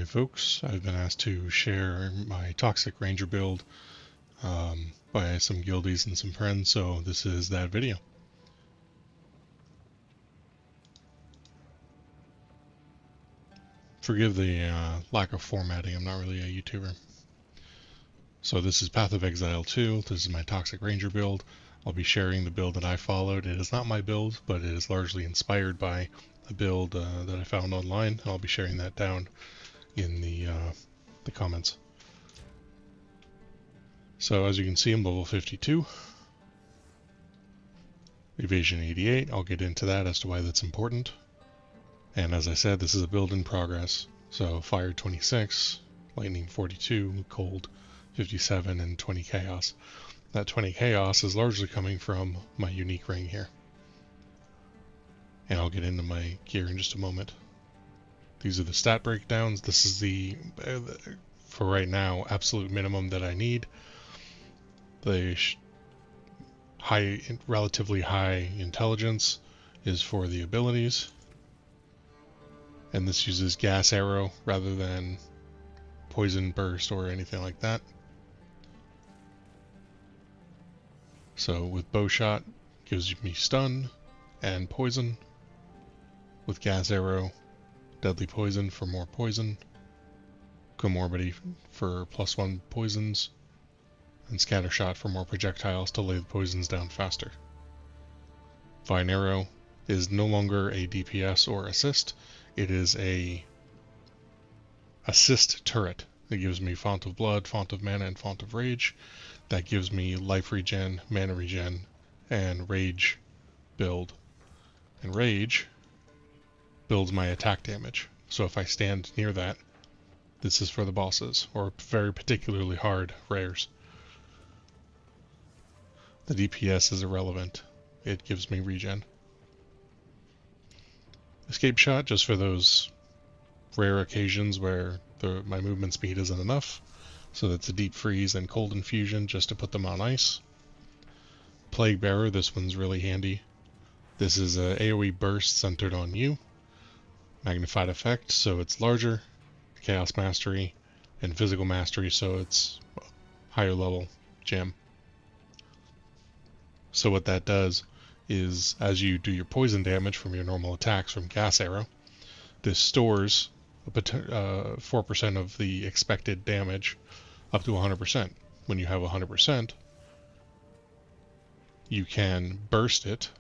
Hey folks, I've been asked to share my Toxic Ranger build by some guildies and some friends, so this is that video. Forgive the lack of formatting, I'm not really a YouTuber. So this is Path of Exile 2, this is my Toxic Ranger build. I'll be sharing the build that I followed. It is not my build, but it is largely inspired by a build that I found online. I'll be sharing that down in the comments. So as you can see, I'm level 52. Evasion 88, I'll get into that as to why that's important. And as I said, this is a build in progress. So fire 26, lightning 42, cold 57, and 20 chaos. That 20 chaos is largely coming from my unique ring here. And I'll get into my gear in just a moment. These are the stat breakdowns. This is the, for right now, absolute minimum that I need. The relatively high intelligence is for the abilities. And this uses gas arrow rather than poison burst or anything like that. So with bow shot, gives me stun and poison. With gas arrow, deadly poison for more poison. Comorbidity for +1 poisons. And scatter shot for more projectiles to lay the poisons down faster. Vine arrow is no longer a DPS or assist. It is a assist turret. It gives me Font of Blood, Font of Mana, and Font of Rage. That gives me life regen, mana regen, and rage build. And rage builds my attack damage. So if I stand near that, this is for the bosses, or very particularly hard rares. The DPS is irrelevant. It gives me regen. Escape shot, just for those rare occasions where my movement speed isn't enough. So that's a deep freeze and cold infusion just to put them on ice. Plague Bearer, this one's really handy. This is a AoE burst centered on you. Magnified effect, so it's larger. Chaos Mastery and Physical Mastery, so it's higher level gem. So what that does is, as you do your poison damage from your normal attacks from gas arrow, this stores 4% of the expected damage up to 100%. When you have 100%, you can burst it,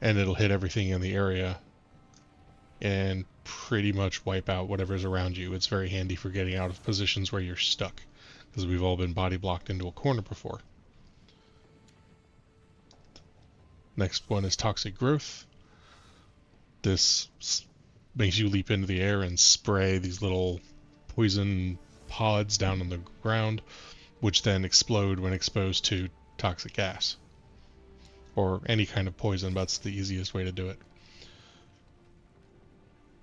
and it'll hit everything in the area and pretty much wipe out whatever's around you. It's very handy for getting out of positions where you're stuck, because we've all been body blocked into a corner before. Next one is Toxic Growth. This makes you leap into the air and spray these little poison pods down on the ground, which then explode when exposed to toxic gas. Or any kind of poison, that's the easiest way to do it.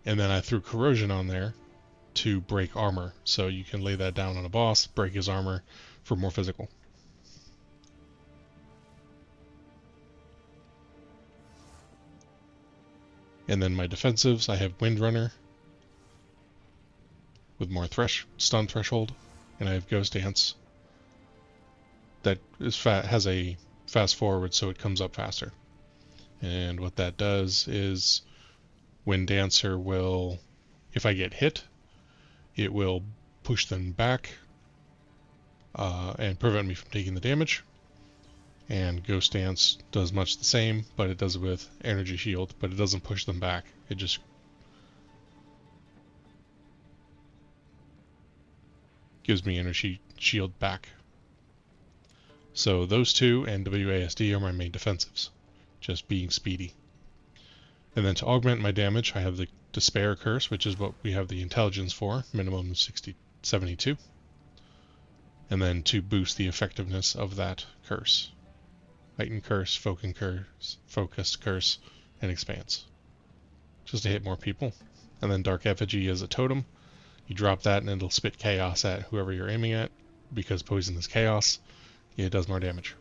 And then I threw Corrosion on there to break armor, so you can lay that down on a boss, break his armor for more physical. And then my defensives, I have Windrunner with more stun threshold, and I have Ghost Dance that has a fast forward, so it comes up faster. And what that does is, when Dancer will, if I get hit, it will push them back and prevent me from taking the damage. And Ghost Dance does much the same, but it does it with Energy Shield, but it doesn't push them back. It just gives me Energy Shield back. So those two and WASD are my main defensives, just being speedy. And then to augment my damage, I have the Despair Curse, which is what we have the intelligence for, minimum 72. And then to boost the effectiveness of that curse. Heightened Curse, Focused Curse, and Expanse. Just to hit more people. And then Dark Effigy is a totem. You drop that and it'll spit chaos at whoever you're aiming at. Because poison is chaos, it does more damage.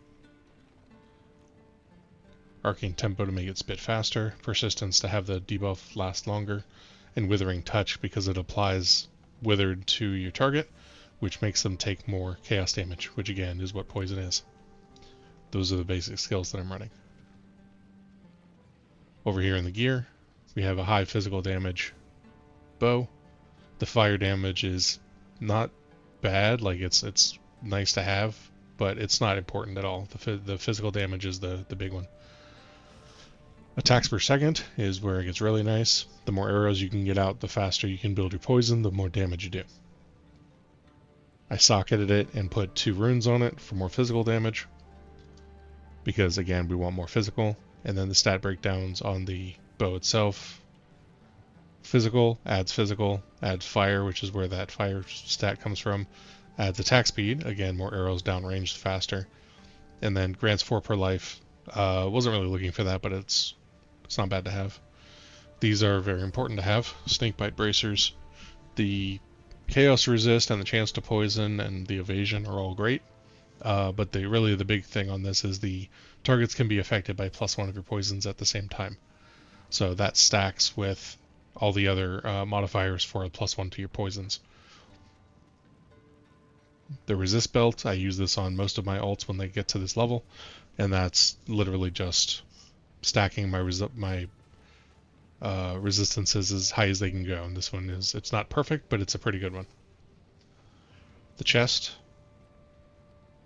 Arcane Tempo to make it spit faster. Persistence to have the debuff last longer. and Withering Touch because it applies Withered to your target, which makes them take more chaos damage, which again is what poison is. Those are the basic skills that I'm running. Over here in the gear, we have a high physical damage bow. The fire damage is not bad, like it's nice to have, but it's not important at all. The physical damage is the big one. Attacks per second is where it gets really nice. The more arrows you can get out, the faster you can build your poison, the more damage you do. I socketed it and put 2 runes on it for more physical damage, because again we want more physical. And then the stat breakdowns on the bow itself. Physical, adds fire, which is where that fire stat comes from. Adds attack speed, again more arrows downrange faster. And then grants 4 per life. Wasn't really looking for that, but it's not bad to have. These are very important to have. Snakebite bracers. The chaos resist and the chance to poison and the evasion are all great. But really the big thing on this is the targets can be affected by +1 of your poisons at the same time. So that stacks with all the other modifiers for a +1 to your poisons. The resist belt, I use this on most of my alts when they get to this level, and that's literally just stacking my resistances as high as they can go. And this one it's not perfect, but it's a pretty good one. The chest,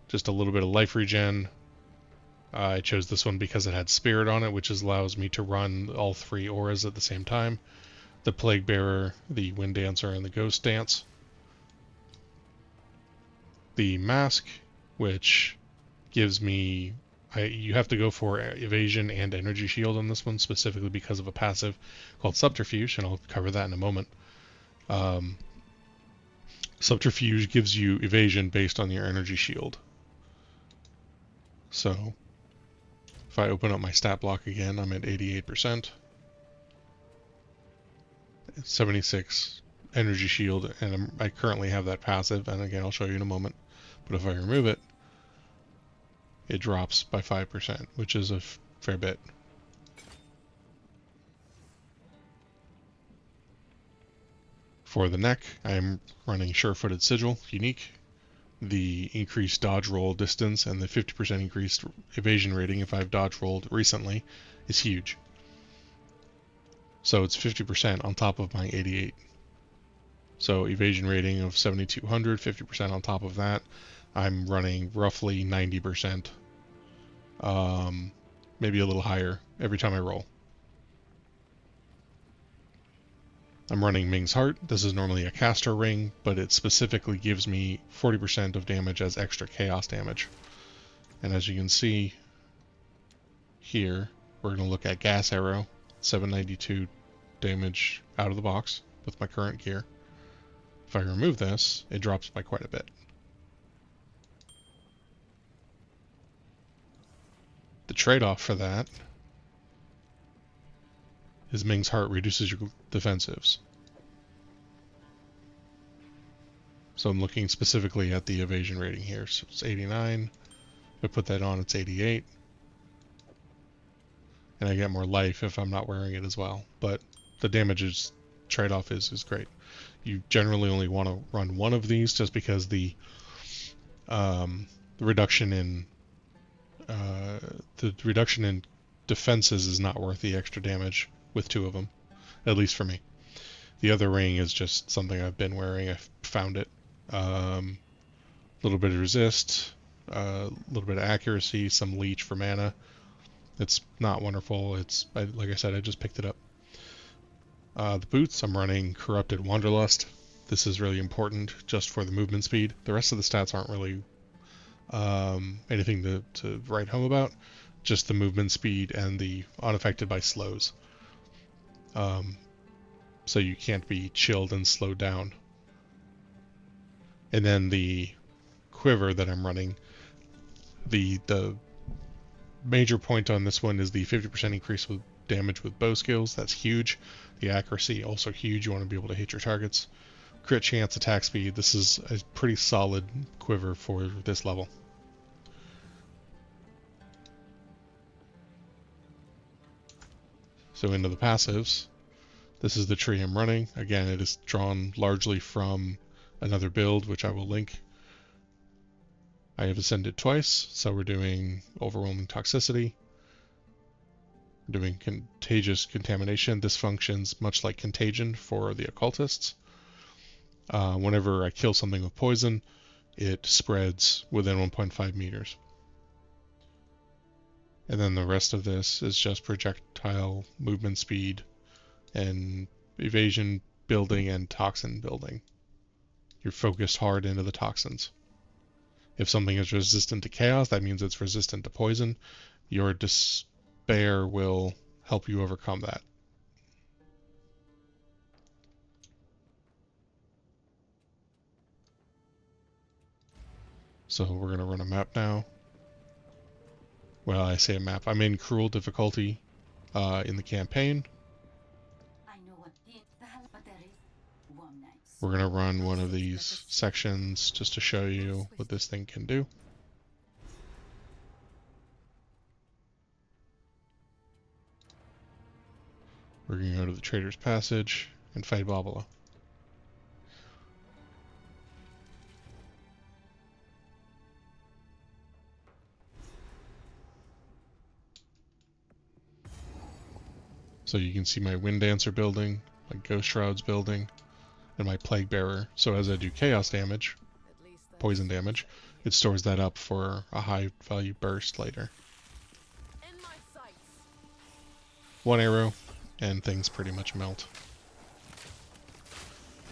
just a little bit of life regen. I chose this one because it had Spirit on it, which allows me to run all 3 auras at the same time. The Plague Bearer, the Wind Dancer, and the Ghost Dance. The Mask, which gives me... you have to go for Evasion and Energy Shield on this one, specifically because of a passive called Subterfuge, and I'll cover that in a moment. Subterfuge gives you Evasion based on your Energy Shield. So... if I open up my stat block again, I'm at 88%. 76 energy shield, and I currently have that passive, and again I'll show you in a moment. But if I remove it, it drops by 5%, which is a fair bit. For the neck, I'm running Sure-Footed Sigil, unique. The increased dodge roll distance and the 50% increased evasion rating if I've dodge rolled recently is huge. So it's 50% on top of my 88. So evasion rating of 7200, 50% on top of that. I'm running roughly 90%, maybe a little higher every time I roll. I'm running Ming's Heart. This is normally a caster ring, but it specifically gives me 40% of damage as extra chaos damage. And as you can see here, we're going to look at Gas Arrow, 792 damage out of the box with my current gear. If I remove this, it drops by quite a bit. The trade-off for that is Ming's Heart reduces your defensives. So I'm looking specifically at the evasion rating here. So it's 89. If I put that on, it's 88. And I get more life if I'm not wearing it as well. But the damage trade-off is great. You generally only want to run one of these just because the reduction in defenses is not worth the extra damage with 2 of them, at least for me. The other ring is just something I've been wearing. I found it. Little bit of resist, a little bit of accuracy, some leech for mana. It's not wonderful. Like I said, I just picked it up. The boots, I'm running Corrupted Wanderlust. This is really important just for the movement speed. The rest of the stats aren't really anything to write home about. Just the movement speed and the unaffected by slows. So you can't be chilled and slowed down. And then the quiver that I'm running, the major point on this one is the 50% increase with damage with bow skills. That's huge. The accuracy also huge. You want to be able to hit your targets. Crit chance, attack speed. This is a pretty solid quiver for this level. So into the passives. This is the tree I'm running. Again, it is drawn largely from another build, which I will link. I have ascended twice, so we're doing overwhelming toxicity. We're doing contagious contamination. This functions much like contagion for the occultists. Whenever I kill something with poison, it spreads within 1.5 meters. And then the rest of this is just projectile movement speed and evasion building and toxin building. You're focused hard into the toxins. If something is resistant to chaos, that means it's resistant to poison. Your despair will help you overcome that. So we're going to run a map now. Well, I say a map. I'm in cruel difficulty in the campaign. We're going to run one of these sections just to show you what this thing can do. We're going to go to the Trader's Passage and fight Babala. So you can see my Wind Dancer building, my Ghost Shrouds building, and my Plague Bearer. So as I do chaos damage, poison damage, it stores that up for a high value burst later. One arrow, and things pretty much melt.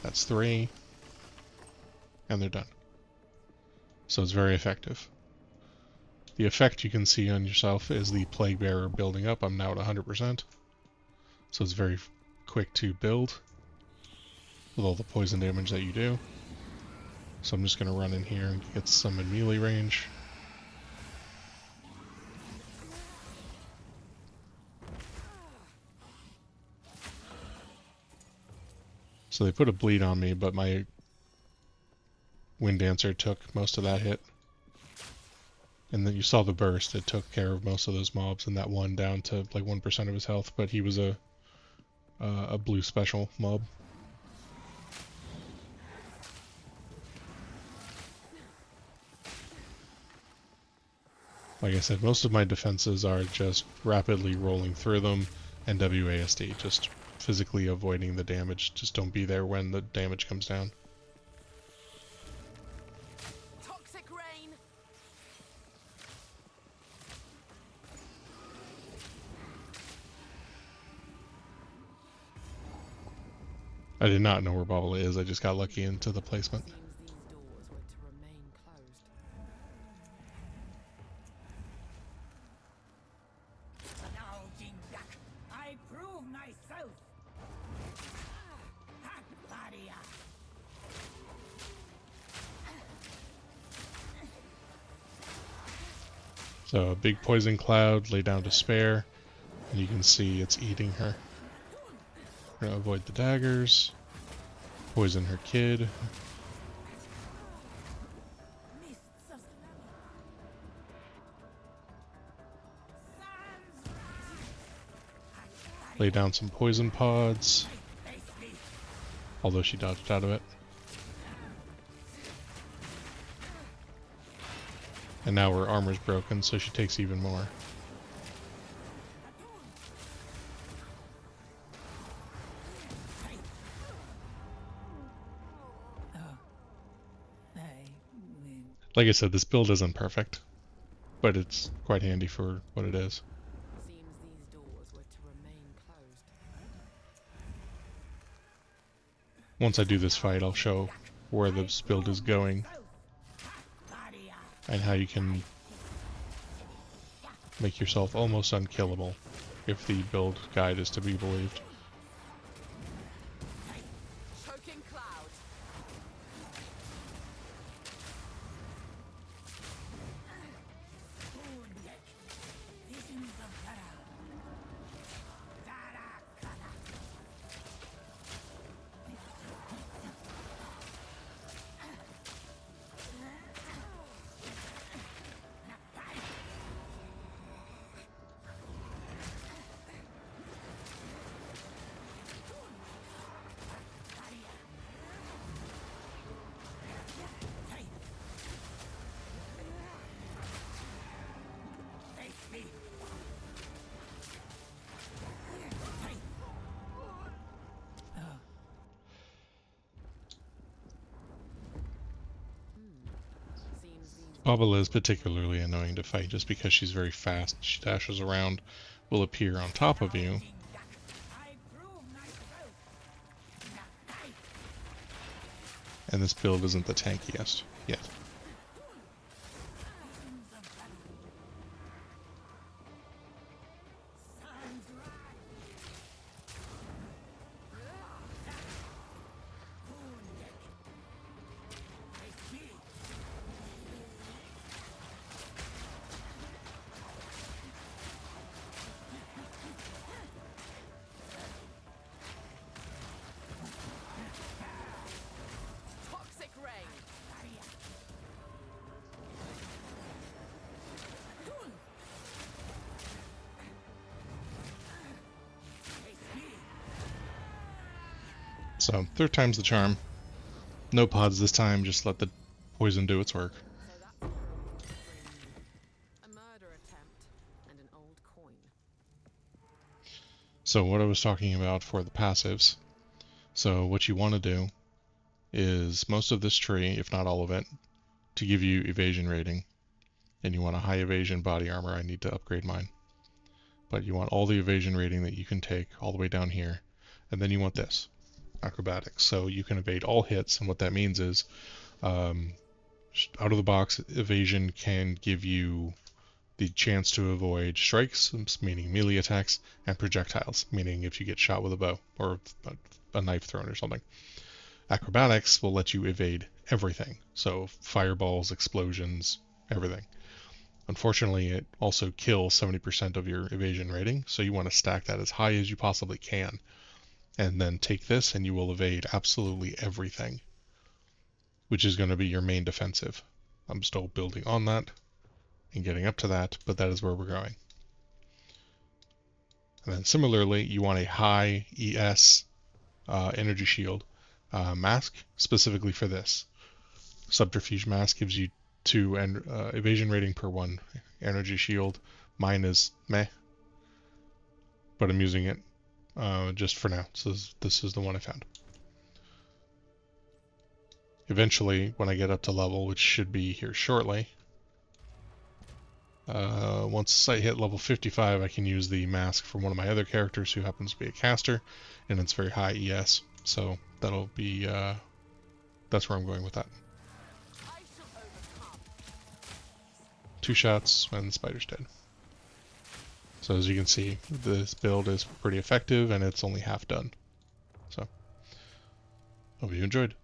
That's 3, and they're done. So it's very effective. The effect you can see on yourself is the Plague Bearer building up. I'm now at 100%. So it's very quick to build with all the poison damage that you do. So I'm just going to run in here and get some in melee range. So they put a bleed on me, but my Wind Dancer took most of that hit. And then you saw the burst, it took care of most of those mobs, and that one down to like 1% of his health, but he was a blue special mob. Like I said, most of my defenses are just rapidly rolling through them, and WASD, just physically avoiding the damage. Just don't be there when the damage comes down. Toxic rain. I did not know where Babala is, I just got lucky into the placement. So a big poison cloud, lay down despair, and you can see it's eating her. We're gonna avoid the daggers, poison her kid. Lay down some poison pods, although she dodged out of it. And now her armor's broken, so she takes even more. Like I said, this build isn't perfect, but it's quite handy for what it is. Once I do this fight, I'll show where this build is going and how you can make yourself almost unkillable if the build guide is to be believed. Bobble is particularly annoying to fight just because she's very fast. She dashes around, will appear on top of you, and this build isn't the tankiest yet. Toxic rain. So, third time's the charm. No pods this time, just let the poison do its work. So that's what you're bringing me. A murder attempt and an old coin. So what I was talking about for the passives. So what you want to do is most of this tree, if not all of it, to give you evasion rating. And you want a high evasion body armor. I need to upgrade mine. But you want all the evasion rating that you can take all the way down here. And then you want this, acrobatics. So you can evade all hits, and what that means is out of the box, evasion can give you the chance to avoid strikes, meaning melee attacks, and projectiles, meaning if you get shot with a bow or a knife thrown or something. Acrobatics will let you evade everything, so fireballs, explosions, everything. Unfortunately, it also kills 70% of your evasion rating, so you want to stack that as high as you possibly can. And then take this and you will evade absolutely everything, which is going to be your main defensive. I'm still building on that and getting up to that, but that is where we're going. And then similarly, you want a high ES energy shield mask specifically for this. Subterfuge mask gives you 2 evasion rating per 1 energy shield. Mine is meh, but I'm using it just for now. So this is the one I found. Eventually, when I get up to level, which should be here shortly, once I hit level 55, I can use the mask from one of my other characters who happens to be a caster, and it's very high ES. So that'll be that's where I'm going with that. I shall overcome. 2 shots and the spider's dead. So as you can see, this build is pretty effective and it's only half done. So, hope you enjoyed.